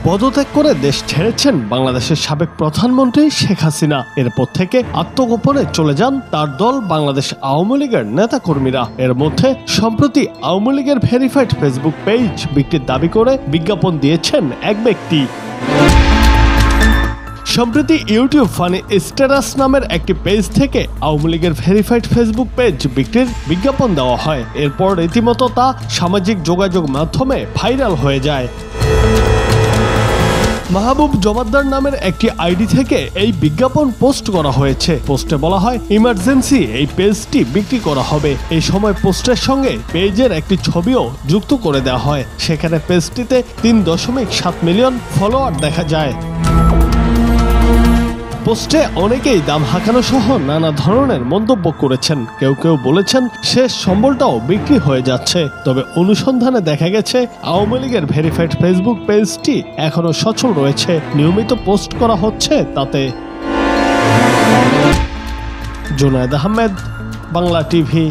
পদত্যাগ করে দেশ ছেড়েছেন বাংলাদেশের সাবেক প্রধানমন্ত্রী শেখ হাসিনা। এরপর থেকে আত্মগোপনে চলে যান তার দল বাংলাদেশ আওয়ামী লীগের নেতাকর্মীরা। এর মধ্যে সম্প্রতি আওয়ামী লীগের ভেরিফাইড ফেসবুক পেজ বিক্রির দাবি করে বিজ্ঞাপন দিয়েছেন এক ব্যক্তি। সম্প্রতি ইউটিউব ফানি স্ট্যাটাস নামের একটি পেজ থেকে আওয়ামী লীগের ভেরিফাইড ফেসবুক পেজ বিক্রির বিজ্ঞাপন দেওয়া হয়। এরপর রীতিমতো তা সামাজিক যোগাযোগ মাধ্যমে ভাইরাল হয়ে যায়। মাহবুব জমাদ্দার নামের একটি আইডি থেকে এই বিজ্ঞাপন পোস্ট করা হয়েছে। পোস্টে বলা হয়, ইমার্জেন্সি এই পেজটি বিক্রি করা হবে। এই সময় পোস্টের সঙ্গে পেজের একটি ছবিও যুক্ত করে দেওয়া হয়। সেখানে পেজটিতে 3.7 মিলিয়ন ফলোয়ার দেখা যায়। পোস্টে অনেকেই দাম হাঁকানো সহ নানা ধরনের মন্তব্য করেছেন। কেউ কেউ বলেছেন শেষ সম্বলটাও বিক্রি হয়ে যাচ্ছে। তবে অনুসন্ধানে দেখা গেছে আওয়ামী লীগের ভেরিফাইড ফেসবুক পেজটি এখনো সচল রয়েছে, নিয়মিত পোস্ট করা হচ্ছে তাতে। জুনায়েদ আহমেদ, বাংলা টিভি।